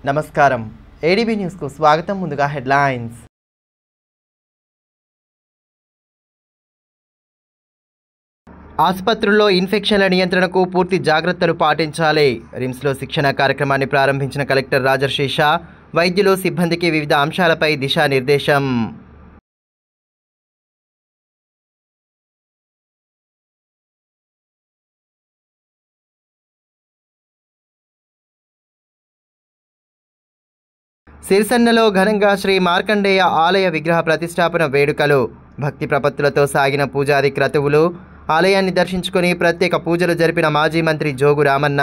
నమస్కారం ADB news కు స్వాగతం. ముందుగా హెడ్లైన్స్. ఆసుపత్రుల్లో ఇన్ఫెక్షన్ల నియంత్రణకు పూర్తి జాగ్రత్తలు పాటించాలి. రిమ్స్లో శిక్షణ కార్యక్రమాన్ని ప్రారంభించిన కలెక్టర్ రాజర్షి షా వైద్యులు సిబ్బందికి వివిధ అంశాలపై దిశానిర్దేశం. సిరిసన్నలో ఘనంగా శ్రీ మార్కండేయ ఆలయ విగ్రహ ప్రతిష్టాపన వేడుకలు. భక్తి ప్రపత్తులతో సాగిన పూజాది క్రతువులు. ఆలయాన్ని దర్శించుకుని ప్రత్యేక పూజలు జరిపిన మాజీ మంత్రి జోగు రామన్న.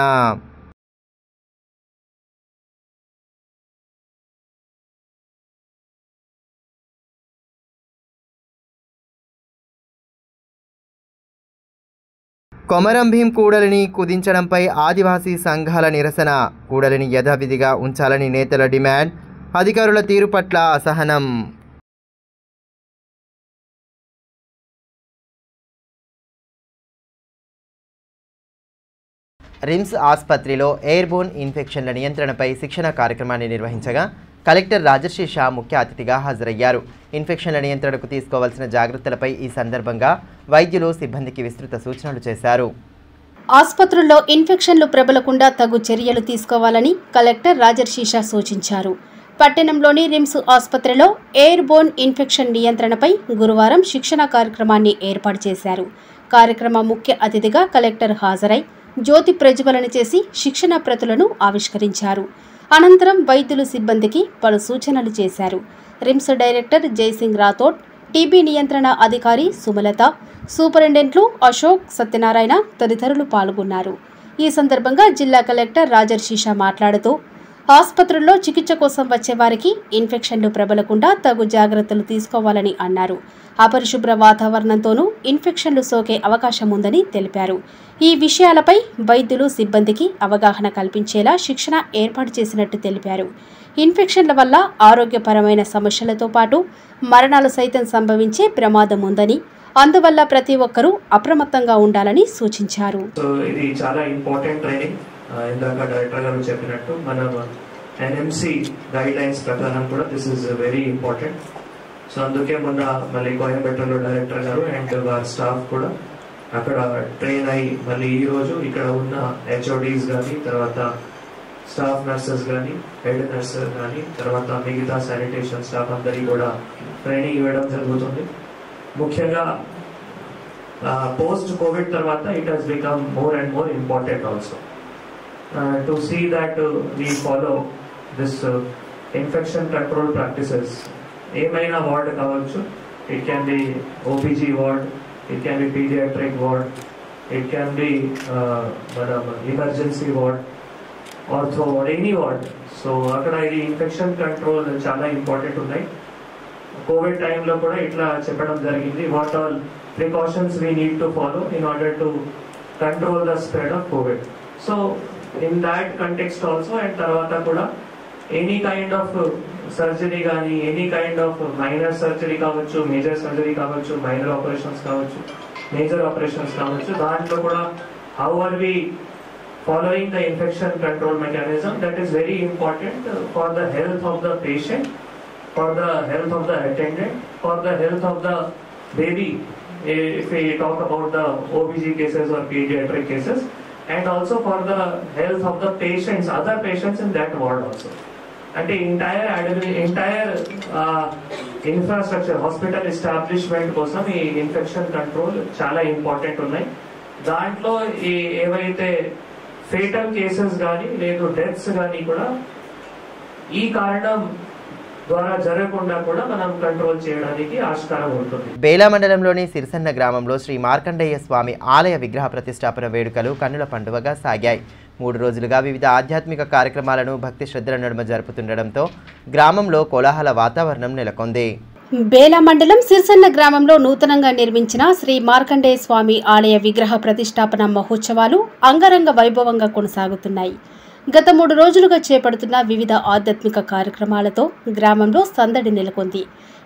కొమరం భీం కూడలిని కుదించడంపై ఆదివాసీ సంఘాల నిరసన. కూడలిని యథావిధిగా ఉంచాలని నేతల డిమాండ్. అధికారుల తీరు పట్ల అసహనం. రిమ్స్ ఆసుపత్రిలో ఎయిర్బోర్న్ ఇన్ఫెక్షన్ల నియంత్రణపై శిక్షణ కార్యక్రమాన్ని నిర్వహించగా కలెక్టర్ రాజర్షి షా ముఖ్య అతిథిగా హాజరయ్యారు. ఇన్ఫెక్షన్ల నియంత్రణకు తీసుకోవాల్సిన జాగ్రత్తలపై ఈ సందర్భంగా వైద్యులు సిబ్బందికి విస్తృత సూచనలు చేశారు. ఆసుపత్రుల్లో ఇన్ఫెక్షన్లు ప్రబలకుండా తగు చర్యలు తీసుకోవాలని కలెక్టర్ రాజర్షి షా సూచించారు. పట్టణంలోని రిమ్స్ ఆసుపత్రిలో ఎయిర్బోర్న్ ఇన్ఫెక్షన్ నియంత్రణపై గురువారం శిక్షణ కార్యక్రమాన్ని ఏర్పాటు చేశారు. కార్యక్రమ ముఖ్య అతిథిగా కలెక్టర్ హాజరై జ్యోతి ప్రజ్వలన చేసి శిక్షణ ప్రతులను ఆవిష్కరించారు. అనంతరం వైద్యులు సిబ్బందికి పలు సూచనలు చేశారు. RIMS director Jaisingh Rathod, TB నియంత్రణ అధికారి సుమలత, సూపరింటెండెంట్లు అశోక్, సత్యనారాయణ తదితరులు పాల్గొన్నారు. ఈ సందర్భంగా జిల్లా కలెక్టర్ రాజర్షి షా మాట్లాడుతూ ఆసుపత్రుల్లో చికిత్స కోసం వచ్చే వారికి ఇన్ఫెక్షన్లు ప్రబలకుండా తగు జాగ్రత్తలు తీసుకోవాలని అన్నారు. అపరిశుభ్ర వాతావరణంతోనూ ఇన్ఫెక్షన్లు సోకే అవకాశం ఉందని తెలిపారు. ఈ విషయాలపై వైద్యులు సిబ్బందికి అవగాహన కల్పించేలా శిక్షణ ఏర్పాటు చేసినట్టు తెలిపారు. ఇన్ఫెక్షన్ల వల్ల ఆరోగ్యపరమైన సమస్యలతో పాటు మరణాలు సైతం సంభవించే ప్రమాదం ఉందని, అందువల్ల ప్రతి ఒక్కరూ అప్రమత్తంగా ఉండాలని సూచించారు. ఇది చాలా ఇంపార్టెంట్ ట్రైనింగ్. ఇందాక డైరెక్టర్ గారు చెప్పినట్టు మనం ఎన్ఎంసి గైడ్ లైన్స్ ప్రకారం కూడా this is very important. So అందుకే మొన్న మళ్ళీ కోయంబేటలో డైరెక్టర్ గారు అండ్ వారి స్టాఫ్ కూడా అక్కడ ట్రైన్ అయ్యి మళ్ళీ ఈ రోజు ఇక్కడ ఉన్న హెచ్ఓడీస్ కానీ, తర్వాత స్టాఫ్ నర్సెస్ కానీ, హెడ్ నర్సెస్ కానీ, తర్వాత మిగతా శానిటేషన్ స్టాఫ్ అందరికీ కూడా ట్రైనింగ్ ఇవ్వడం జరుగుతుంది. ముఖ్యంగా పోస్ట్ కోవిడ్ తర్వాత it has become more and more important also to see that we follow this infection control practices. ఏమైనా వార్డ్ కావచ్చు, it can be OPG ward, it can be pediatric ward, it can be emergency ward, ortho or any ward. So అక్కడ ఇది infection control చాలా important ఉన్నాయి. Covid టైంలో కూడా ఇట్లా చెప్పడం జరిగింది. What all precautions we need to follow in order to control the spread of Covid. So in that context also and tarvata kuda any kind of surgery gaani, any kind of minor surgery kavachu, major surgery kavachu, minor operations kavachu, major operations kavachu, dantlo kuda how are we following the infection control mechanism, that is very important for the health of the patient, for the health of the attendant, for the health of the baby if we talk about the OBG cases or pediatric cases, and also for the health of the patients, other patients in that ward also. And the entire infrastructure, hospital establishment kosam ee infection control chala important unnai. Dantlo evaithe fatal cases gaani ledu deaths gaani kuda ee karanam ద్వారా జరగకుండా కూడా మనం control చేయడానికి ఆస్కారం ఉంటుంది. బేలా మండలంలోని సిరిసన్న గ్రామంలో శ్రీ మార్కండేయ స్వామి ఆలయ విగ్రహ ప్రతిష్టాపన వేడుకలు కన్నుల పండుగగా సాగాయి. 3 రోజులుగా వివిధ ఆధ్యాత్మిక కార్యక్రమాలను భక్తి శ్రద్ధల నడుమ జరుపుతుండటంతో గ్రామంలో కోలాహల వాతావరణం నెలకొంది. బేలా మండలం సిరిసన్న గ్రామంలో నూతనంగా నిర్మించిన శ్రీ మార్కండేయ స్వామి ఆలయ విగ్రహ ప్రతిష్టాపన మహోత్సవాలు అంగరంగ వైభవంగా కొనసాగుతున్నాయి. గత 3 రోజులుగా చేపడుతున్న వివిధ ఆధ్యాత్మిక కార్యక్రమాలతో గ్రామంలో సందడి నెలకొంది.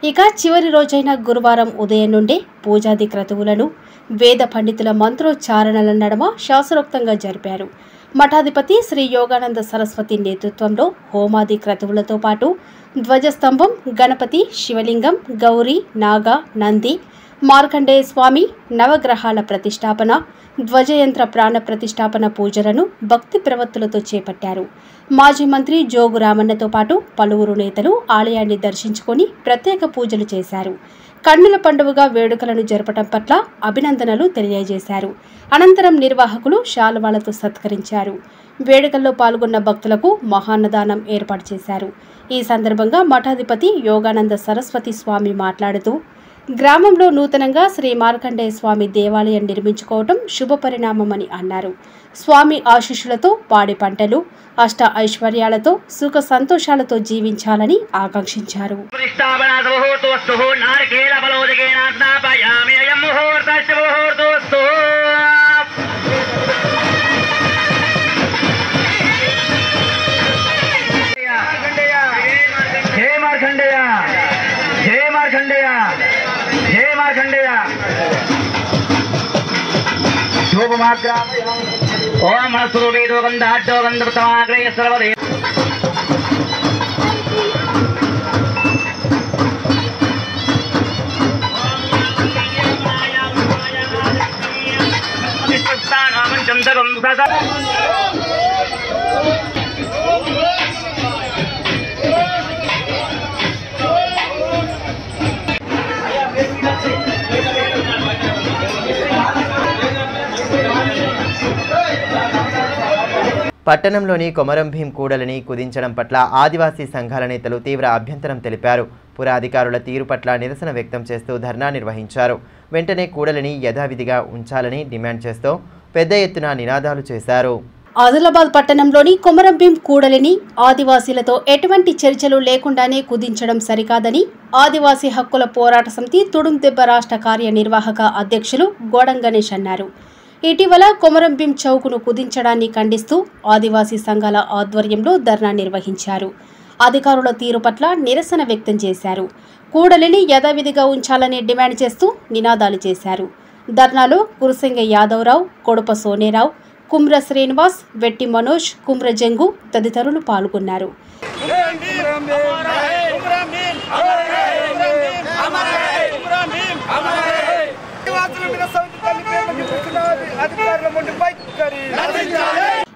ఇక చివరి రోజైన గురువారం ఉదయం నుండే పూజాది క్రతువులను వేద పండితుల మంత్రోచ్చారణల నడమ శాస్త్రోక్తంగా జరిపారు. మఠాధిపతి శ్రీ యోగానంద సరస్వతి నేతృత్వంలో హోమాది క్రతువులతో పాటు ధ్వజస్తంభం, గణపతి, శివలింగం, గౌరీ, నాగ, నంది, మార్కండేయ స్వామి, నవగ్రహాల ప్రతిష్టాపన, ధ్వజయంత్ర ప్రాణ ప్రతిష్టాపన పూజలను భక్తి ప్రవత్తులతో చేపట్టారు. మాజీ మంత్రి జోగు రామన్నతో పాటు పలువురు నేతలు ఆలయాన్ని దర్శించుకొని ప్రత్యేక పూజలు చేశారు. కన్నుల పండుగగా వేడుకలను జరపడం పట్ల అభినందనలు తెలియజేశారు. అనంతరం నిర్వాహకులు శాలువాలతో సత్కరించారు. వేడుకల్లో పాల్గొన్న భక్తులకు మహాన్నదానం ఏర్పాటు చేశారు. ఈ సందర్భంగా మఠాధిపతి యోగానంద సరస్వతి స్వామి మాట్లాడుతూ, గ్రామంలో నూతనంగా శ్రీ మార్కండేయ స్వామి దేవాలయం నిర్మించుకోవటం శుభపరిణామమని అన్నారు. స్వామి ఆశీస్సులతో పాడి పంటలు, అష్ట ఐశ్వర్యాలతో సుఖ సంతోషాలతో జీవించాలని ఆకాంక్షించారు. ఓం మనస్సువేదో గంధాఢ్యో గంధృతమాగ్రయ సర్వదే పట్టణంలోని కొమరం భీం కూడలిని కుదించడం పట్ల ఆదివాసీ సంఘాల నేతలు తీవ్ర అభ్యంతరం తెలిపారు. పురాధికారుల తీరు పట్ల నిరసన వ్యక్తం చేస్తూ ధర్నా నిర్వహించారు. వెంటనే కూడలిని యథావిధిగా ఉంచాలని డిమాండ్ చేస్తూ పెద్ద ఎత్తున నినాదాలు చేశారు. ఆదిలాబాద్ పట్టణంలోని కొమరం భీం కూడలిని ఆదివాసీలతో ఎటువంటి చర్చలు లేకుండానే కుదించడం సరికాదని ఆదివాసీ హక్కుల పోరాట సమితి తుడుందెబ్బ రాష్ట్ర కార్యనిర్వాహక అధ్యక్షులు గోడం గణేష్ అన్నారు. ఇటీవల కొమరం భీం చౌక్ను కుదించడాన్ని ఖండిస్తూ ఆదివాసీ సంఘాల ఆధ్వర్యంలో ధర్నా నిర్వహించారు. అధికారుల తీరు పట్ల నిరసన వ్యక్తం చేశారు. కూడలిని యథావిధిగా ఉంచాలని డిమాండ్ చేస్తూ నినాదాలు చేశారు. ధర్నాలో కురుసింగ యాదవరావు, కొడుప సోనేరావు, కుమ్ర శ్రీనివాస్, వెట్టి మనోజ్, కుమ్ర జంగు తదితరులు పాల్గొన్నారు.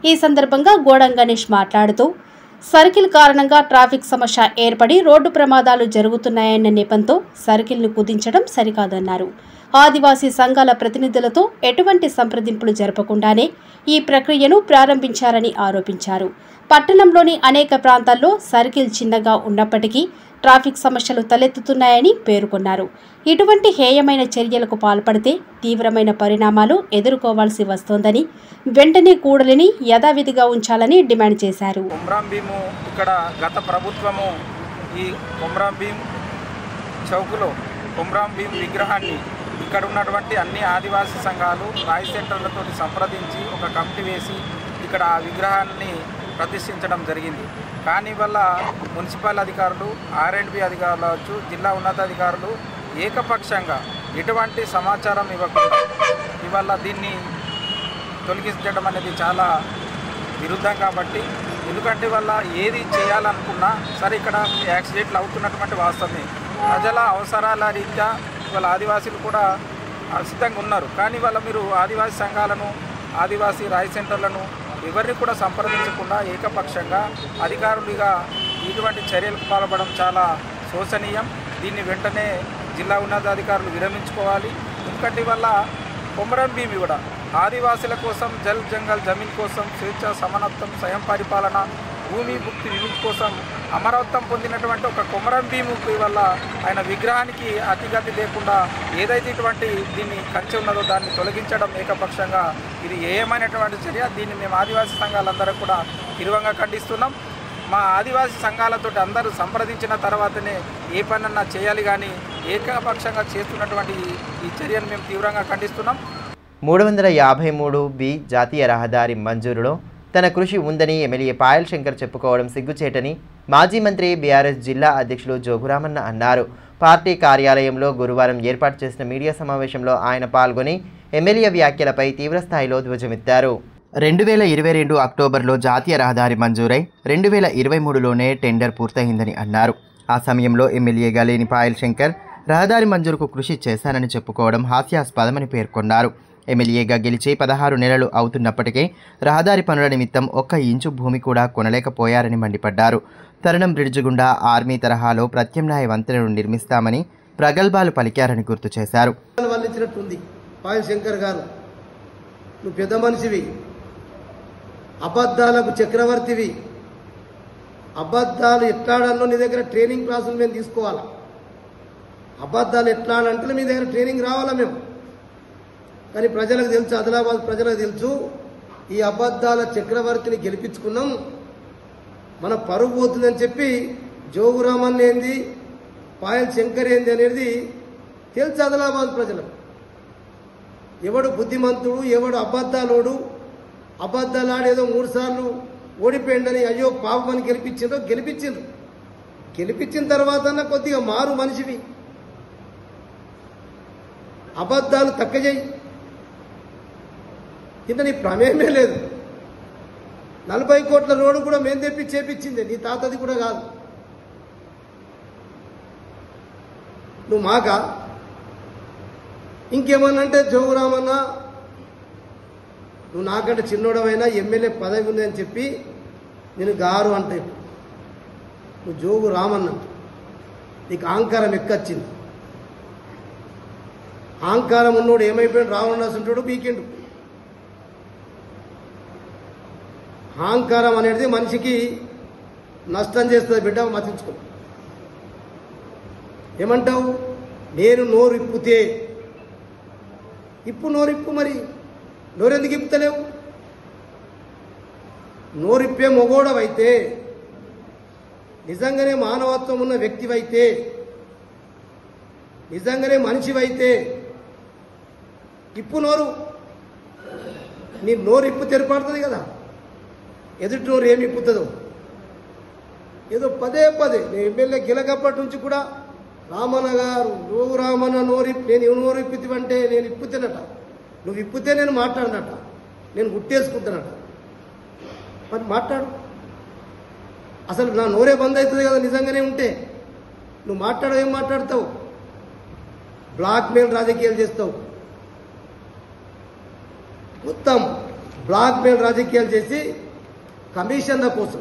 ఈ సందర్భంగా గోడం గణేష్ మాట్లాడుతూ, సర్కిల్ కారణంగా ట్రాఫిక్ సమస్య ఏర్పడి రోడ్డు ప్రమాదాలు జరుగుతున్నాయన్న నెపంతో సర్కిల్ను కుదించడం సరికాదన్నారు. ఆదివాసీ సంఘాల ప్రతినిధులతో ఎటువంటి సంప్రదింపులు జరపకుండానే ఈ ప్రక్రియను ప్రారంభించారని ఆరోపించారు. పట్టణంలోని అనేక ప్రాంతాల్లో సర్కిల్ చిన్నగా ఉన్నప్పటికీ ట్రాఫిక్ సమస్యలు తలెత్తుతున్నాయని పేర్కొన్నారు. ఇటువంటి హేయమైన చర్యలకు పాల్పడితే తీవ్రమైన పరిణామాలు ఎదుర్కోవాల్సి వస్తోందని, వెంటనే కూడలిని యథావిధిగా ఉంచాలని డిమాండ్ చేశారు. కొమరం భీం ఇక్కడ గత ప్రభుత్వము ఈ కొమరం భీం చౌకులో కొమరం భీం విగ్రహాన్ని ఇక్కడ ఉన్నటువంటి అన్ని ఆదివాసీ సంఘాలు రాయి సెంటర్లతో సంప్రదించి ఒక కమిటీ వేసి ఇక్కడ ఆ విగ్రహాన్ని ప్రతిష్ఠించడం జరిగింది. కానీ వల్ల మున్సిపల్ అధికారులు, R&B అధికారులు కావచ్చు, జిల్లా ఉన్నతాధికారులు ఏకపక్షంగా ఎటువంటి సమాచారం ఇవ్వకుండా ఇవాళ దీన్ని తొలగించడం అనేది చాలా విరుద్ధం. కాబట్టి ఎందుకంటే వల్ల ఏది చేయాలనుకున్నా సరే ఇక్కడ యాక్సిడెంట్లు అవుతున్నటువంటి వాస్తవమే. ప్రజల అవసరాల రీత్యా ఇవాళ ఆదివాసీలు కూడా సిద్ధంగా ఉన్నారు. కానీ వాళ్ళ మీరు ఆదివాసీ సంఘాలను, ఆదివాసీ రాయి సెంటర్లను ఎవరిని కూడా సంప్రదించకుండా ఏకపక్షంగా అధికారులుగా ఇటువంటి చర్యలకు పాల్పడడం చాలా శోచనీయం. దీన్ని వెంటనే జిల్లా ఉన్నతాధికారులు విరమించుకోవాలి. ఎందుకంటే వల్ల కొమరం భీం కూడా ఆదివాసుల కోసం జల్ జంగల్ జమీన్ కోసం స్వేచ్ఛ, సమానత్వం, స్వయం పరిపాలన, భూమి భుక్తి విముక్తి కోసం అమరత్వం పొందినటువంటి ఒక కొమరం భీముకి వల్ల ఆయన విగ్రహానికి అతిగతి లేకుండా ఏదైతే ఇటువంటి దీన్ని కంచె ఉన్నదో దాన్ని తొలగించడం ఏకపక్షంగా ఇది ఏమైనటువంటి చర్య. దీన్ని మేము ఆదివాసీ సంఘాలందరూ కూడా తీవ్రంగా ఖండిస్తున్నాం. మా ఆదివాసీ సంఘాలతో అందరూ సంప్రదించిన తర్వాతనే ఏ పనన్నా చేయాలి, కానీ ఏకపక్షంగా చేస్తున్నటువంటి ఈ చర్యను మేము తీవ్రంగా ఖండిస్తున్నాం. 353B జాతీయ రహదారి మంజూరులో తన కృషి ఉందని ఎమ్మెల్యే పాయల్ శంకర్ చెప్పుకోవడం సిగ్గుచేటని మాజీ మంత్రి బీఆర్ఎస్ జిల్లా అధ్యక్షులు జోగురామన్న అన్నారు. పార్టీ కార్యాలయంలో గురువారం ఏర్పాటు చేసిన మీడియా సమావేశంలో ఆయన పాల్గొని ఎమ్మెల్యే వ్యాఖ్యలపై తీవ్రస్థాయిలో ధ్వజమెత్తారు. 2022 అక్టోబర్లో జాతీయ రహదారి మంజూరై 2023లోనే టెండర్ పూర్తయిందని అన్నారు. ఆ సమయంలో ఎమ్మెల్యేగా లేని పాయల్ శంకర్ రహదారి మంజూరుకు కృషి చేశానని చెప్పుకోవడం హాస్యాస్పదమని పేర్కొన్నారు. ఎమ్మెల్యేగా గెలిచి 16 నెలలు అవుతున్నప్పటికీ రహదారి పనుల నిమిత్తం 1 ఇంచు భూమి కూడా కొనలేకపోయారని మండిపడ్డారు. తరుణం బ్రిడ్జి గుండా ఆర్మీ తరహాలో ప్రత్యామ్నాయ వంతెనను నిర్మిస్తామని ప్రగల్భాలు పలికారని గుర్తు చేశారు. పాయల్ శంకర్ గారు, నువ్వు పెద్ద మనిషివి, అబద్ధాలకు చక్రవర్తివి. అబద్ధాలు ఎట్లాడాలో నీ దగ్గర ట్రైనింగ్ క్లాసులు మేము తీసుకోవాలా. అబద్ధాలు ఎట్లాడంటే మీ దగ్గర ట్రైనింగ్ రావాలా మేము. కానీ ప్రజలకు తెలుసు, ఆదిలాబాద్ ప్రజలకు తెలుసు, ఈ అబద్ధాల చక్రవర్తిని గెలిపించుకున్నాం, మన పరుగు పోతుందని చెప్పి జోగురామన్ ఏంది, పాయల్ శంకర్ ఏంది అనేది తెలుసు ఆదిలాబాద్ ప్రజలకు. ఎవడు బుద్ధిమంతుడు, ఎవడు అబద్ధాలోడు, అబద్ధాలాడేదో 3 సార్లు ఓడిపోయిందని అయ్యో పాపమని గెలిపించిండ్రు. గెలిపించిన తర్వాత కొద్దిగా మారు మనిషివి, అబద్ధాలు తక్క చేయి. ఇంత నీ ప్రమేయమే లేదు. 40 కోట్ల రోడ్డు కూడా మేము తెప్పి చేపించింది, నీ తాతది కూడా కాదు. నువ్వు మాక ఇంకేమన్నంటే జోగురామన్న, నువ్వు నాకంటే చిన్నోడమైనా ఎమ్మెల్యే పదవి ఉందని చెప్పి నేను గారు అంటే నువ్వు జోగు రామన్న, నీకు అహంకారం ఎక్కొచ్చింది. అహంకారం ఉన్నోడు ఏమైపోయాడు, రావణాసుంటాడు పీకిండు. అహంకారం అనేది మనిషికి నష్టం చేస్తుంది బిడ్డ, మతించుకో. ఏమంటావు, నేను నోరు ఇప్పితే నోరిప్పు, మరి నోరెందుకు ఇప్పుతలేవు? నోరిప్పే మొగోడవైతే, నిజంగానే మానవత్వం ఉన్న వ్యక్తివైతే, నిజంగానే మనిషివైతే ఇప్పు నోరు. నీ నోరు ఇప్పు తెరపడుతుంది కదా, ఎదుటి నోరు ఏమి ఇప్పుతుందో. ఏదో పదే నేను ఎమ్మెల్యే గెలకప్పటి నుంచి కూడా రామన్న గారు, నువ్వు రామన్న నేను నోరు ఇప్పుతివంటే నేను ఇప్పుతానట, నువ్వు ఇప్పితే నేను మాట్లాడినట, నేను గుట్టేసుకుంటానట. మరి మాట్లాడు. అసలు నా నోరే బంద్ అవుతుంది కదా నిజంగానే ఉంటే. నువ్వు మాట్లాడవు, ఏం మాట్లాడతావు? బ్లాక్మెయిల్ రాజకీయాలు చేస్తావు, మొత్తం బ్లాక్మెయిల్ రాజకీయాలు చేసి కమిషన్ల కోసం.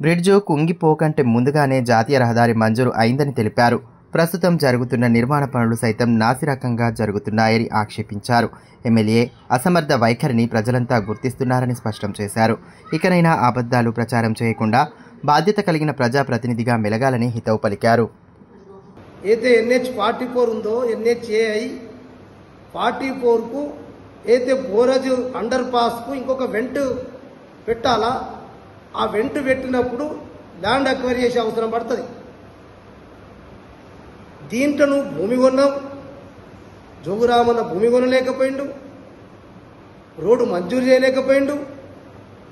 బ్రిడ్జు కుంగిపోకంటే ముందుగానే జాతీయ రహదారి మంజూరు అయిందని తెలిపారు. ప్రస్తుతం జరుగుతున్న నిర్మాణ పనులు సైతం నాసిరకంగా జరుగుతున్నాయని ఆక్షేపించారు. ఎమ్మెల్యే అసమర్థ వైఖరిని ప్రజలంతా గుర్తిస్తున్నారని స్పష్టం చేశారు. ఇకనైనా అబద్ధాలు ప్రచారం చేయకుండా బాధ్యత కలిగిన ప్రజాప్రతినిధిగా మెలగాలని హితవు పలికారు. అయితే NH44 ఉందో, NHAI 44కు అయితే బోరజ్ అండర్ పాస్కు ఇంకొక వెంట్ పెట్టాలా. ఆ వెంట్ పెట్టినప్పుడు ల్యాండ్ అక్వైర్ చేసే అవసరం పడుతుంది. దీంట్లో నువ్వు భూమి కొన్నావు, జోగురామన్న భూమి కొనలేకపోయిండు, రోడ్డు మంజూరు చేయలేకపోయిండు,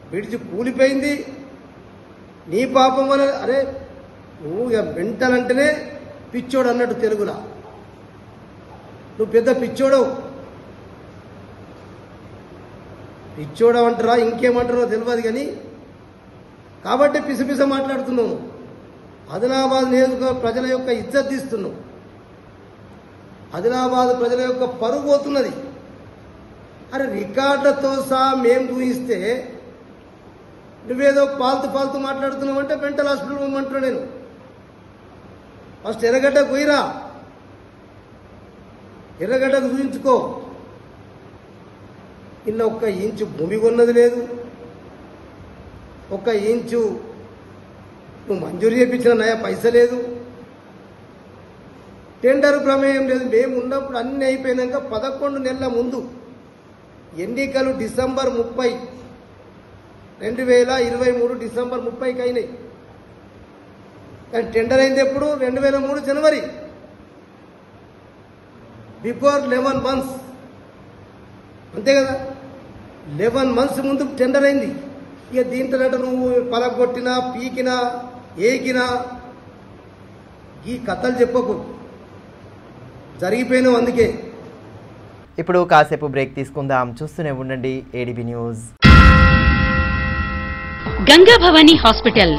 బ్రిడ్జి కూలిపోయింది. నీ పాపం వల్ల. అరే నువ్వు ఇక వెంటలంటేనే పిచ్చోడు అన్నట్టు తెలుగులా. నువ్వు పెద్ద పిచ్చోడవు. పిచ్చోడవంటారా ఇంకేమంటారో తెలియదు కానీ, కాబట్టి పిసపిస మాట్లాడుతున్నావు. ఆదిలాబాద్ నియోజకవర్గ ప్రజల యొక్క ఇజ్జత్ తీస్తున్నావు. ఆదిలాబాద్ ప్రజల యొక్క పరుగు పోతున్నది. అరే రికార్డులతో సహా మేము చూయిస్తే నువ్వేదో పాల్తు మాట్లాడుతున్నావు అంటే మెంటల్ హాస్పిటల్ పోమంటున్నా. నేను ఫస్ట్ ఎర్రగడ్డకు పోయిరా, ఎర్రగడ్డకు చూయించుకో. ఇన్న 1 ఇంచు భూమి కొన్నది లేదు, 1 ఇంచు నువ్వు మంజూరు చేయించిన నయా పైస లేదు, టెండర్ ప్రమేయం లేదు. మేము ఉన్నప్పుడు అన్నీ అయిపోయినాక 11 నెలల ముందు ఎన్నికలు డిసెంబర్ 30, 2023 డిసెంబర్ 30కి అయినాయి. కానీ టెండర్ అయింది ఎప్పుడు? 2003 జనవరి, బిఫోర్ 11 months. అంతే కదా, 11 months ముందు టెండర్ అయింది. ఇక దీంట్లో నువ్వు పలగొట్టినా, పీకినా, ఏకినా ఈ కథలు చెప్పకు, జరిగిపోయినావు. అందుకే ఇప్పుడు కాసేపు బ్రేక్ తీసుకుందాం. చూస్తూనే ఉండండి ADB news. Ganga Bhavani hospital.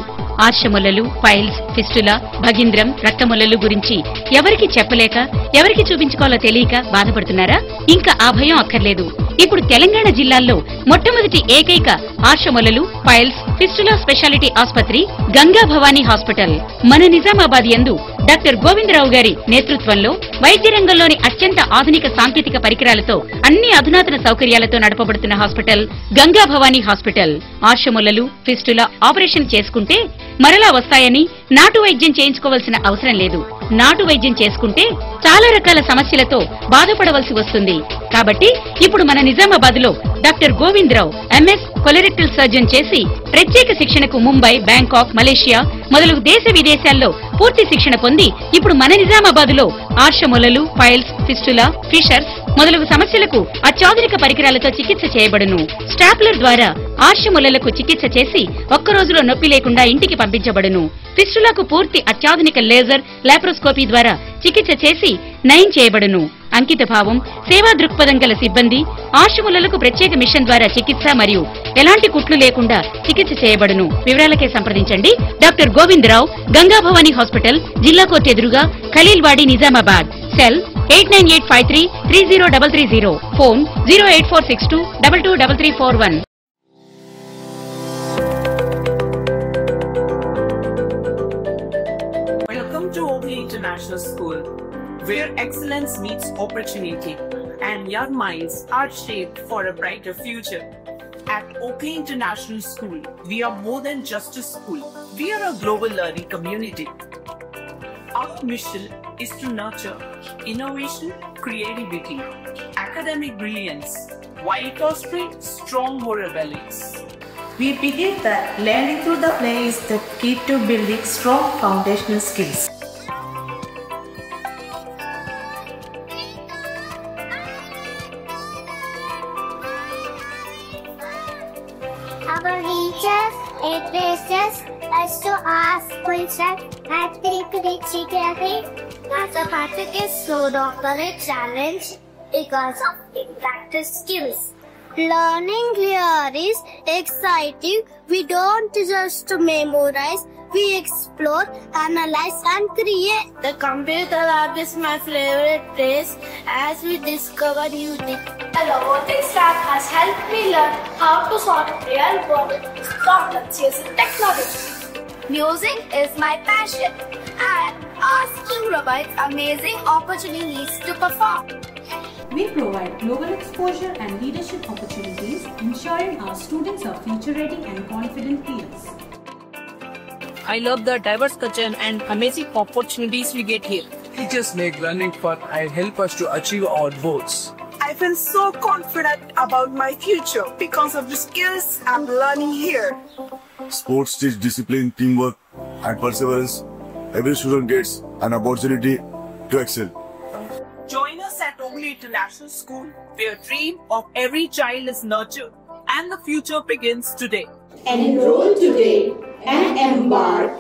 ఆర్షములలు, పైల్స్, ఫిస్టులా, భగింద్రం, రక్తములలు గురించి ఎవరికి చెప్పలేక ఎవరికి చూపించుకోవాలో తెలియక బాధపడుతున్నారా? ఇంకా ఆ భయం అక్కర్లేదు. ఇప్పుడు తెలంగాణ జిల్లాల్లో మొట్టమొదటి ఏకైక ఆర్షములలు, పైల్స్, ఫిస్టులా స్పెషాలిటీ ఆసుపత్రి గంగా భవానీ హాస్పిటల్ మన నిజామాబాద్ యందు డాక్టర్ గోవిందరావు గారి నేతృత్వంలో వైద్య రంగంలోని అత్యంత ఆధునిక సాంకేతిక పరికరాలతో అన్ని అధునాతన సౌకర్యాలతో నడపబడుతున్న హాస్పిటల్ గంగా భవానీ హాస్పిటల్. ఆర్షములలు, ఫిస్టులా ఆపరేషన్ చేసుకుంటే మరలా వస్తాయని నాటు వైద్యం చేయించుకోవాల్సిన అవసరం లేదు. నాటు వైద్యం చేసుకుంటే చాలా రకాల సమస్యలతో బాధపడవలసి వస్తుంది. కాబట్టి ఇప్పుడు మన నిజామాబాద్ లో doctor Govindarao MS colorectal surgeon చేసి ప్రత్యేక శిక్షణకు ముంబై, బ్యాంకాక్, మలేషియా మొదలగు దేశ విదేశాల్లో పూర్తి శిక్షణ పొంది ఇప్పుడు మన నిజామాబాద్ లో ఆర్షములలు, పైల్స్, ఫిస్టులా, ఫిషర్స్ మొదలగు సమస్యలకు అత్యాధునిక పరికరాలతో చికిత్స చేయబడును. స్టాప్లర్ ద్వారా ఆర్షములలకు చికిత్స చేసి ఒక్క రోజులో నొప్పి లేకుండా ఇంటికి పంపించబడును. ఫిస్టులకు పూర్తి అత్యాధునిక లేజర్ లాప్రోస్కోపీ ద్వారా చికిత్స చేసి నయం చేయబడును. అంకిత భావం, సేవా దృక్పథం గల సిబ్బంది, ఆర్షములలకు ప్రత్యేక మిషన్ ద్వారా చికిత్స మరియు ఎలాంటి కుట్లు లేకుండా చికిత్స చేయబడును. వివరాలకే సంప్రదించండి డాక్టర్ గోవిందరావు, గంగా భవానీ హాస్పిటల్, జిల్లా కోర్టు ఎదురుగా, Khaleelwadi, Nizamabad. Cell 8985330330. Phone 08462223341. Welcome to Oakley International School, where excellence meets opportunity and young minds are shaped for a brighter future. At Oakley International School, we are more than just a school. We are a global learning community. Our mission is to nurture innovation, creativity, academic brilliance, while fostering strong moral values. We believe that learning through the play is the key to building strong foundational skills. Our teachers encourage us to ask questions and think critically. The practice is so dominant challenge because of practice skills. Learning here is exciting. We don't just memorize, we explore, analyze and create. The computer lab is my favorite place as we discover new things. The robotics lab has helped me learn how to solve real world problems using technology. Music is my passion and our school provides amazing opportunities to perform. We provide global exposure and leadership opportunities, ensuring our students are future-ready and confident peers. I love the diverse culture and amazing opportunities we get here. Teachers make learning fun and help us to achieve our goals. I feel so confident about my future because of the skills I'm learning here. Sports teach discipline, teamwork, and perseverance. Every student gets an opportunity to excel. Join us at Oakley International School, where dream of every child is nurtured and the future begins today. Enroll today and embark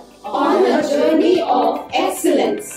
on a journey of excellence.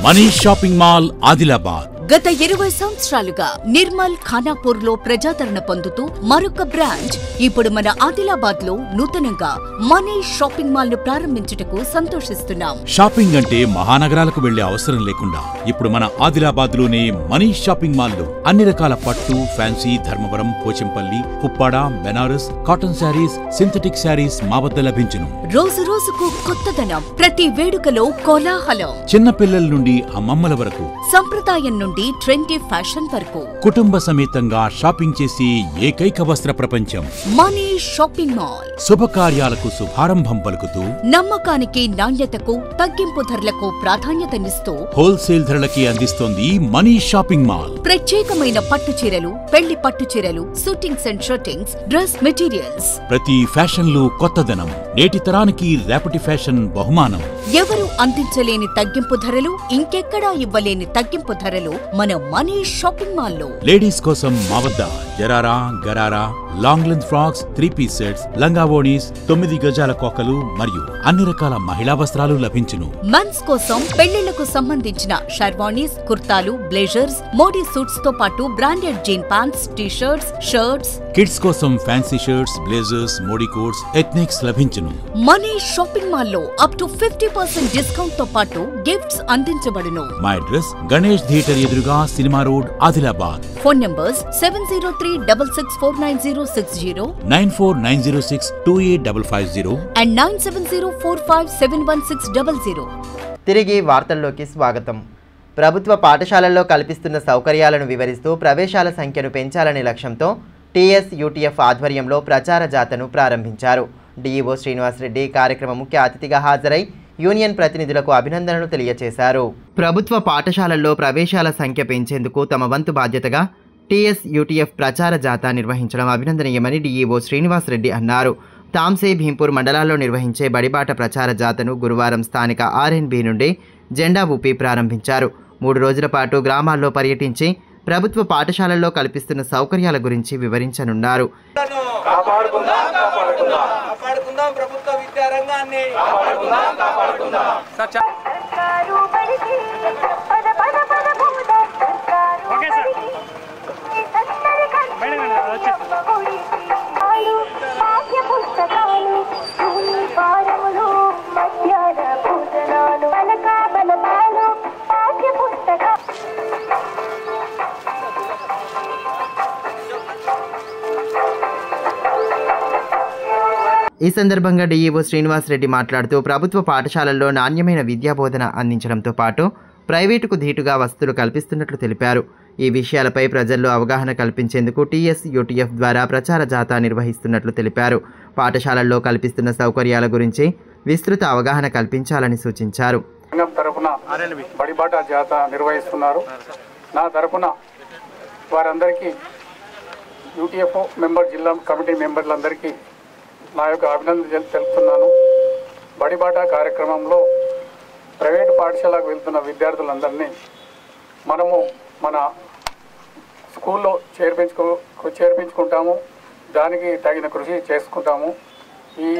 Manish shopping mall, Adilabad. గత 20 సంవత్సరాలుగా నిర్మల్, ఖానాపూర్ లో ప్రజాదరణ పొందుతూ మరొక branch ఇప్పుడు మన ఆదిలాబాద్ లో నూతనంగా మనీష్ షాపింగ్ మాల్ ను ప్రారంభించుటకు సంతోషిస్తున్నాం. షాపింగ్ అంటే మహానగరాలకు వెళ్లే అవసరం లేకుండా ఇప్పుడు మన ఆదిలాబాద్ లోనే మనీష్ షాపింగ్ మాల్ లో అన్ని రకాల పట్టు, ఫ్యాన్సీ, ధర్మవరం, పోచంపల్లి, పుప్పాడ, Banaras, cotton sarees, synthetic sarees మా వద్ద లభించును. రోజు రోజుకు కొత్తదనం, ప్రతి వేడుకలో కోలాహలం. చిన్న పిల్లల నుండి అమ్మమ్మల వరకు, సంప్రదాయం నుండి ట్రెండీ ఫ్యాషన్ వరకు కుటుంబ సమేతంగా షాపింగ్ చేసి ఏకైక వస్త్ర ప్రపంచం మనీష్ షాపింగ్ మాల్. శుభకార్యాలకు శుభారంభం పలుకుతూ, నమ్మకానికి, నాణ్యతకు, తగ్గింపు ధరలకు ప్రాధాన్యతనిస్తూ హోల్సేల్ ధరలకి అందిస్తోంది మనీష్ షాపింగ్ మాల్. ప్రత్యేకమైన పట్టు చీరలు, పెళ్లి పట్టు చీరలు, shootings and shirtings, dress materials. ప్రతి ఫ్యాషన్ లో కొత్తదనం, నేటి తరానికి రేపటి ఫ్యాషన్ బహుమానం. ఎవరు అందించలేని తగ్గింపు ధరలు, ఇంకెక్కడా ఇవ్వలేని తగ్గింపు ధరలు మన మనీష్ షాపింగ్ మాల్ లో. లేడీస్ కోసం మా వద్ద జరారా, gharara, long length frocks, 3-piece sets, లంగావోణీస్, 9 గజాల కోకలు మరియు అన్ని రకాల మహిళా వస్త్రాలు లభించును. మెన్స్ కోసం పెళ్లిళ్లకు సంబంధించిన షర్వానీస్, కుర్తాలు, బ్లేజర్స్, మోడీ సూట్స్ తో పాటు branded jean pants, t shirts, shirts. Kids కోసం fancy shirts, blazers, Modi coats, ethnics లభించును. మనీ షాపింగ్ మాల్ లో అప్ టు 50% డిస్కౌంట్ తో పాటు గిఫ్ట్స్ అందించబడును. మా అడ్రస్ గణేష్ థియేటర్ ఎదురుగా, cinema road, Adilabad. Phone numbers 70366490660, 9490628550 and 9704571600. తిరిగి వార్తల్లోకి స్వాగతం. ప్రభుత్వ పాఠశాలల్లో కల్పిస్తున్న సౌకర్యాలను వివరిస్తూ ప్రవేశాల సంఖ్యను పెంచాలనే లక్ష్యంతో టీఎస్ యూటీఎఫ్ ఆధ్వర్యంలో ప్రచార జాతను ప్రారంభించారు. డీఈఓ శ్రీనివాసరెడ్డి కార్యక్రమ ముఖ్య అతిథిగా హాజరై యూనియన్ ప్రతినిధులకు అభినందనలు తెలియజేశారు. ప్రభుత్వ పాఠశాలల్లో ప్రవేశాల సంఖ్య పెంచేందుకు తమ వంతు బాధ్యతగా టీఎస్ యూటీఎఫ్ ప్రచార జాతా నిర్వహించడం అభినందనీయమని డీఈఓ శ్రీనివాసరెడ్డి అన్నారు. తాంసే, భీంపూర్ మండలాల్లో నిర్వహించే బడిబాట ప్రచార జాతను గురువారం స్థానిక ఆర్ఎన్బి నుండి జెండా ఊపి ప్రారంభించారు. 3 రోజుల పాటు గ్రామాల్లో పర్యటించి ప్రభుత్వ పాఠశాలల్లో కల్పిస్తున్న సౌకర్యాల గురించి వివరించనున్నారు. ఈ సందర్భంగా డీఈఓ శ్రీనివాసరెడ్డి మాట్లాడుతూ ప్రభుత్వ పాఠశాలల్లో నాణ్యమైన విద్యాబోధన అందించడంతో పాటు ప్రైవేటుకు ధీటుగా వసతులు కల్పిస్తున్నట్లు తెలిపారు. ఈ విషయాలపై ప్రజల్లో అవగాహన కల్పించేందుకు టీఎస్ యూటీఎఫ్ ద్వారా ప్రచార జాతా నిర్వహిస్తున్నట్లు తెలిపారు. పాఠశాలల్లో కల్పిస్తున్న సౌకర్యాల గురించి విస్తృత అవగాహన కల్పించాలని సూచించారు. బడిబాట జాతా నిర్వహిస్తున్నారు. నా తరపున వారందరికీ యూటీఎఫ్ మెంబర్, జిల్లా కమిటీ మెంబర్లందరికీ నా యొక్క అభినందనలు తెలుపుతున్నాను. బడిబాట కార్యక్రమంలో ప్రైవేటు పాఠశాలకు వెళ్తున్న విద్యార్థులందరినీ మనము మన స్కూల్లో చేర్పించుకుంటాము. దానికి తగిన కృషి చేసుకుంటాము. ఈ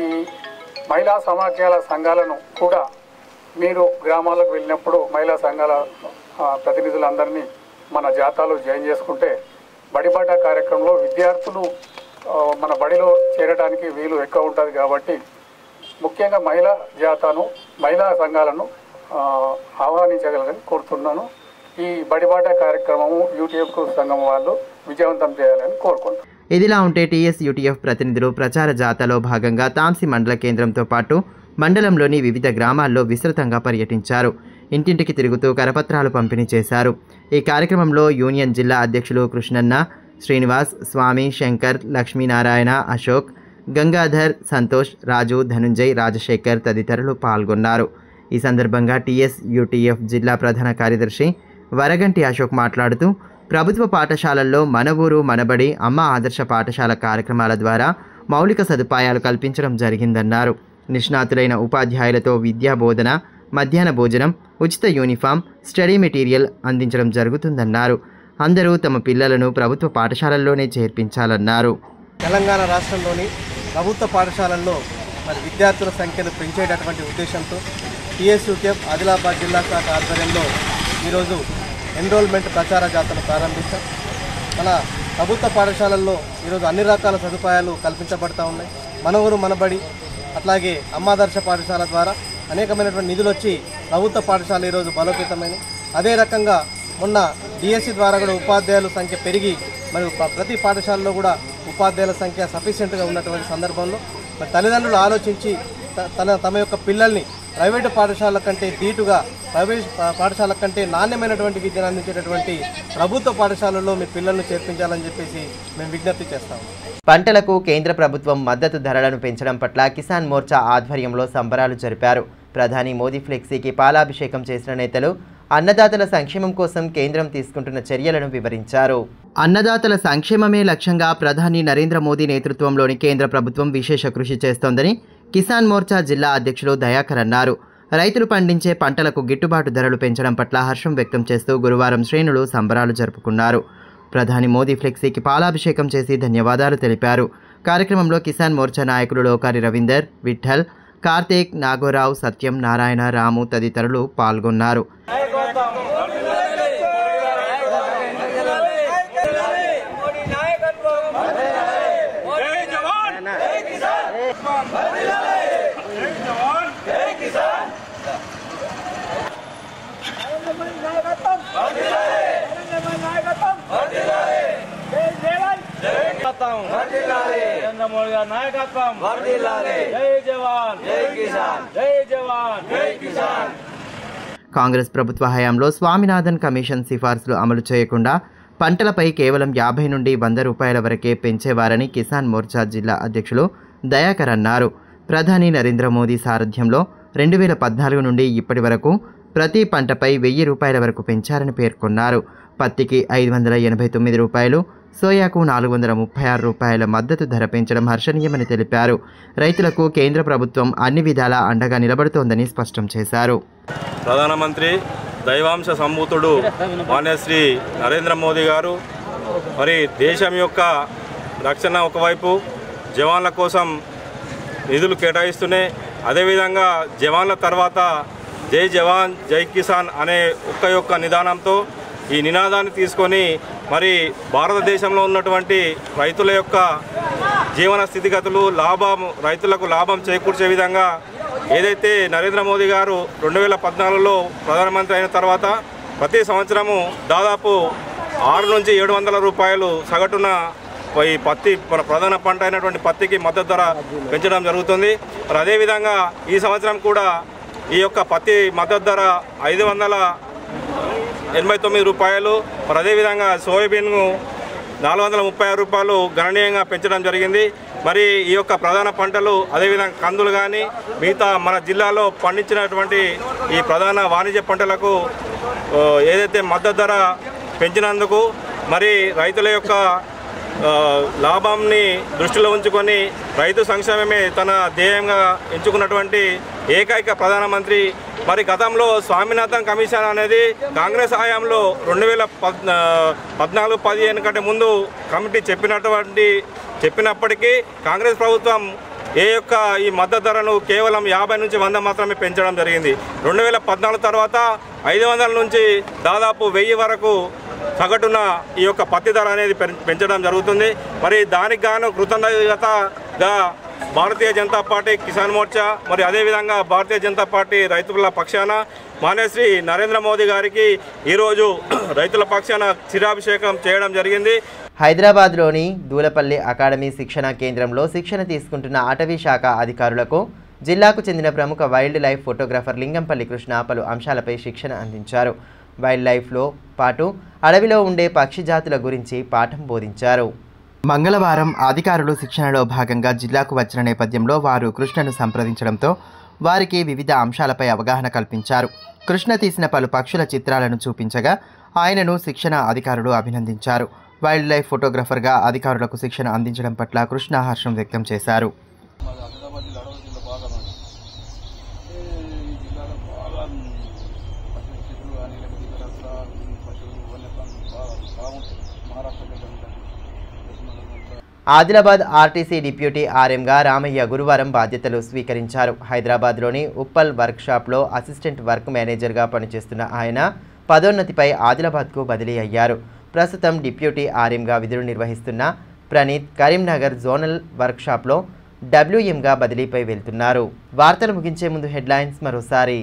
మహిళా సమాఖ్యల సంఘాలను కూడా మీరు గ్రామాలకు వెళ్ళినప్పుడు మహిళా సంఘాల ప్రతినిధులందరినీ మన జాతాలో జాయిన్ చేసుకుంటే బడిబాట కార్యక్రమంలో విద్యార్థులు మన బడిలో చేరడానికి వీలు ఎక్కువ ఉంటుంది. కాబట్టి ముఖ్యంగా మహిళా జాతాను, మహిళా సంఘాలను ఆహ్వానించగలరని కోరుతున్నాను. ఈ బడిబాట కార్యక్రమము యూటీఎఫ్ సంఘం వాళ్ళు విజయవంతం చేయాలని కోరుకుంటున్నాను. ఇదిలా ఉంటే టీఎస్ యూటీఎఫ్ ప్రతినిధులు ప్రచార జాతాలో భాగంగా తాంసి మండల కేంద్రంతో పాటు మండలంలోని వివిధ గ్రామాల్లో విస్తృతంగా పర్యటించారు. ఇంటింటికి తిరుగుతూ కరపత్రాలు పంపిణీ చేశారు. ఈ కార్యక్రమంలో యూనియన్ జిల్లా అధ్యక్షులు కృష్ణన్న, శ్రీనివాస్, స్వామి, శంకర్, లక్ష్మీనారాయణ, అశోక్, గంగాధర్, సంతోష్, రాజు, ధనుంజయ్, రాజశేఖర్ తదితరులు పాల్గొన్నారు. ఈ సందర్భంగా టీఎస్ యూటీఎఫ్ జిల్లా ప్రధాన కార్యదర్శి వరగంటి అశోక్ మాట్లాడుతూ ప్రభుత్వ పాఠశాలల్లో మన ఊరు మనబడి, అమ్మ ఆదర్శ పాఠశాల కార్యక్రమాల ద్వారా మౌలిక సదుపాయాలు కల్పించడం జరిగిందన్నారు. నిష్ణాతులైన ఉపాధ్యాయులతో విద్యా బోధన, మధ్యాహ్న భోజనం, ఉచిత యూనిఫామ్, స్టడీ మెటీరియల్ అందించడం జరుగుతుందన్నారు. అందరూ తమ పిల్లలను ప్రభుత్వ పాఠశాలల్లోనే చేర్పించాలన్నారు. తెలంగాణ రాష్ట్రంలోని ప్రభుత్వ పాఠశాలల్లో విద్యార్థుల సంఖ్యను పెంచేటటువంటి ఉద్దేశంతో టీఎస్ యూటీఎఫ్ ఆదిలాబాద్ జిల్లా శాఖ ఆధ్వర్యంలో ఈరోజు ఎన్రోల్మెంట్ ప్రచార జాతను ప్రారంభించాం. మన ప్రభుత్వ పాఠశాలల్లో ఈరోజు అన్ని రకాల సదుపాయాలు కల్పించబడతా ఉన్నాయి. మన ఊరు మనబడి, అట్లాగే అమ్మాదర్శ పాఠశాల ద్వారా అనేకమైనటువంటి నిధులు వచ్చి ప్రభుత్వ పాఠశాల ఈరోజు బలోపేతమైనవి. అదే రకంగా మొన్న డిఎస్సి ద్వారా కూడా ఉపాధ్యాయుల సంఖ్య పెరిగి మరియు ప్రతి పాఠశాలలో కూడా ఉపాధ్యాయుల సంఖ్య సఫిషియెంట్గా ఉన్నటువంటి సందర్భంలో తల్లిదండ్రులు ఆలోచించి తమ యొక్క పిల్లల్ని ప్రైవేటు పాఠశాలల కంటే ధీటుగా, ప్రైవేట్ పాఠశాల కంటే నాణ్యమైనటువంటి విద్యను అందించేటటువంటి ప్రభుత్వ పాఠశాలల్లో మీ పిల్లలను చేర్పించాలని చెప్పేసి మేము విజ్ఞప్తి చేస్తాము. పంటలకు కేంద్ర ప్రభుత్వం మద్దతు ధరలను పెంచడం పట్ల కిసాన్ మోర్చా ఆధ్వర్యంలో సంబరాలు జరిపారు. ప్రధాని మోదీ ఫ్లెక్సీకి పాలాభిషేకం చేసిన నేతలు అన్నదాతల సంక్షేమం కోసం కేంద్రం తీసుకుంటున్న చర్యలను వివరించారు. అన్నదాతల సంక్షేమమే లక్ష్యంగా ప్రధాని నరేంద్ర మోదీ నేతృత్వంలోని కేంద్ర ప్రభుత్వం విశేష కృషి చేస్తోందని కిసాన్ మోర్చా జిల్లా అధ్యక్షులు దయాకర్ అన్నారు. రైతులు పండించే పంటలకు గిట్టుబాటు ధరలు పెంచడం పట్ల హర్షం వ్యక్తం చేస్తూ గురువారం శ్రేణులు సంబరాలు జరుపుకున్నారు. ప్రధాని మోదీ ఫ్లెక్సీకి పాలాభిషేకం చేసి ధన్యవాదాలు తెలిపారు. కార్యక్రమంలో కిసాన్ మోర్చా నాయకులు లోకారి రవీందర్, విఠల్, కార్తీక్, నాగోరావు, సత్యం, నారాయణ, రాము తదితరులు పాల్గొన్నారు. కాంగ్రెస్ ప్రభుత్వ హయాంలో స్వామినాథన్ కమిషన్ సిఫార్సులు అమలు చేయకుండా పంటలపై కేవలం 50 నుండి 100 రూపాయల వరకే పెంచేవారని కిసాన్ మోర్చా జిల్లా అధ్యక్షులు దయాకర్ అన్నారు. ప్రధాని నరేంద్ర మోదీ సారథ్యంలో 2014 నుండి ఇప్పటి వరకు ప్రతి పంటపై 1000 రూపాయల వరకు పెంచారని పేర్కొన్నారు. పత్తికి 589 రూపాయలు, సోయాకు 436 రూపాయల మద్దతు ధర పెంచడం హర్షణీయమని తెలిపారు. రైతులకు కేంద్ర ప్రభుత్వం అన్ని విధాలా అండగా నిలబడుతోందని స్పష్టం చేశారు. ప్రధానమంత్రి దైవాంశ సంభూతుడు మాన్యశ్రీ నరేంద్ర మోదీ గారు మరి దేశం యొక్క రక్షణ ఒకవైపు, జవాన్ల కోసం నిధులు కేటాయిస్తూనే అదేవిధంగా జవాన్ల తర్వాత జై జవాన్ జై కిసాన్ అనే ఒక్క నిదానంతో ఈ నినాదాన్ని తీసుకొని మరి భారతదేశంలో ఉన్నటువంటి రైతుల యొక్క జీవన స్థితిగతులు రైతులకు లాభం చేకూర్చే విధంగా ఏదైతే నరేంద్ర మోదీ గారు 2014లో ప్రధానమంత్రి అయిన తర్వాత ప్రతి సంవత్సరము దాదాపు 600 నుంచి 700 రూపాయలు సగటున ఈ పత్తి మన ప్రధాన పంట అయినటువంటి పత్తికి మద్దతు ధర పెంచడం జరుగుతుంది. మరి అదేవిధంగా ఈ సంవత్సరం కూడా ఈ యొక్క పత్తి మద్దతు ధర 589 రూపాయలు, మరి అదేవిధంగా సోయాబీన్ను 436 రూపాయలు గణనీయంగా పెంచడం జరిగింది. మరి ఈ యొక్క ప్రధాన పంటలు అదేవిధంగా కందులు కానీ మిగతా మన జిల్లాలో పండించినటువంటి ఈ ప్రధాన వాణిజ్య పంటలకు ఏదైతే మద్దతు ధర పెంచినందుకు మరి రైతుల యొక్క లాభాన్ని దృష్టిలో ఉంచుకొని రైతు సంక్షేమమే తన ధ్యేయంగా ఎంచుకున్నటువంటి ఏకైక ప్రధానమంత్రి. మరి గతంలో స్వామినాథన్ కమిషన్ అనేది కాంగ్రెస్ హయాంలో 2014-15 కంటే ముందు కమిటీ చెప్పినప్పటికీ కాంగ్రెస్ ప్రభుత్వం ఈ మద్దతు ధరను కేవలం 50 నుంచి 100 మాత్రమే పెంచడం జరిగింది. 2014 తర్వాత 500 నుంచి దాదాపు 1000 వరకు సగటున ఈ యొక్క పత్తి ధర అనేది పెంచడం జరుగుతుంది. మరి దానికి గాను కృతజ్ఞతగా భారతీయ జనతా పార్టీ కిసాన్ మోర్చా మరి అదేవిధంగా భారతీయ జనతా పార్టీ రైతుల పక్షాన మాన్యశ్రీ నరేంద్ర మోదీ గారికి ఈరోజు రైతుల పక్షాన క్షీరాభిషేకం చేయడం జరిగింది. హైదరాబాద్లోని దూలపల్లి అకాడమీ శిక్షణా కేంద్రంలో శిక్షణ తీసుకుంటున్న అటవీ శాఖ అధికారులకు జిల్లాకు చెందిన ప్రముఖ wildlife photographer Lingampalli Krishna పలు అంశాలపై శిక్షణ అందించారు. వైల్డ్ లైఫ్లో పాటు అడవిలో ఉండే పక్షి జాతుల గురించి పాఠం బోధించారు. మంగళవారం అధికారులు శిక్షణలో భాగంగా జిల్లాకు వచ్చిన నేపథ్యంలో వారు కృష్ణను సంప్రదించడంతో వారికి వివిధ అంశాలపై అవగాహన కల్పించారు. కృష్ణ తీసిన పలు పక్షుల చిత్రాలను చూపించగా ఆయనను శిక్షణ అధికారులు అభినందించారు. వైల్డ్ లైఫ్ ఫోటోగ్రాఫర్గా అధికారులకు శిక్షణ అందించడం పట్ల కృష్ణ హర్షం వ్యక్తం చేశారు. ఆదిలాబాద్ ఆర్టీసీ డిప్యూటీ ఆర్ఎంగా రామయ్య గురువారం బాధ్యతలు స్వీకరించారు. హైదరాబాద్లోని ఉప్పల్ వర్క్షాప్లో అసిస్టెంట్ వర్క్ మేనేజర్గా పనిచేస్తున్న ఆయన పదోన్నతిపై ఆదిలాబాద్కు బదిలీ అయ్యారు. ప్రస్తుతం డిప్యూటీ ఆర్ఎంగా విధులు నిర్వహిస్తున్న ప్రణీత్ కరీంనగర్ జోనల్ వర్క్షాప్లో డబ్ల్యూఎంగా బదిలీపై వెళ్తున్నారు. వార్తలు ముగించే ముందు హెడ్లైన్స్ మరోసారి.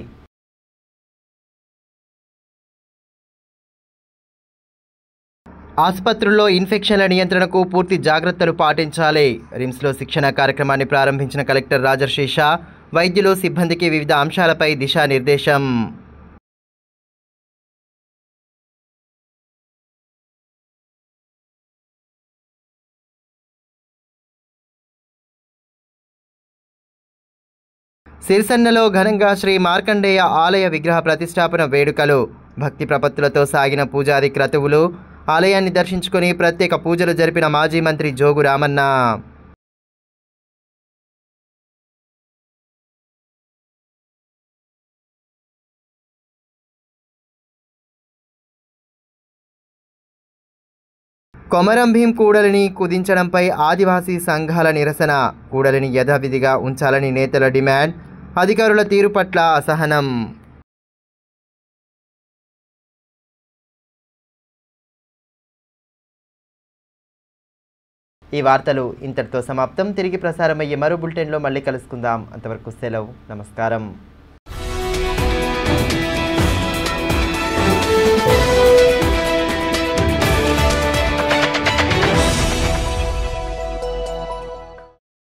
ఆసుపత్రుల్లో ఇన్ఫెక్షన్ల నియంత్రణకు పూర్తి జాగ్రత్తలు పాటించాలి. రిమ్స్లో శిక్షణ కార్యక్రమాన్ని ప్రారంభించిన కలెక్టర్ రాజర్షి షా వైద్యులు సిబ్బందికి వివిధ అంశాలపై దిశానిర్దేశం. సిరిసన్నలో ఘనంగా శ్రీ మార్కండేయ ఆలయ విగ్రహ ప్రతిష్టాపన వేడుకలు. భక్తి ప్రపత్తులతో సాగిన పూజాది క్రతువులు. ఆలయాన్ని దర్శించుకుని ప్రత్యేక పూజలు జరిపిన మాజీ మంత్రి జోగు రామన్న. కొమరం భీం కూడలిని కుదించడంపై ఆదివాసీ సంఘాల నిరసన. కూడలిని యథావిధిగా ఉంచాలని నేతల డిమాండ్. అధికారుల తీరు పట్ల అసహనం. ఈ వార్తలు ఇంతటితో సమాప్తం. తిరిగి ప్రసారమయ్యే మరో బులెటిన్లో మళ్ళీ కలుసుకుందాం. అంతవరకు సెలవు. నమస్కారం.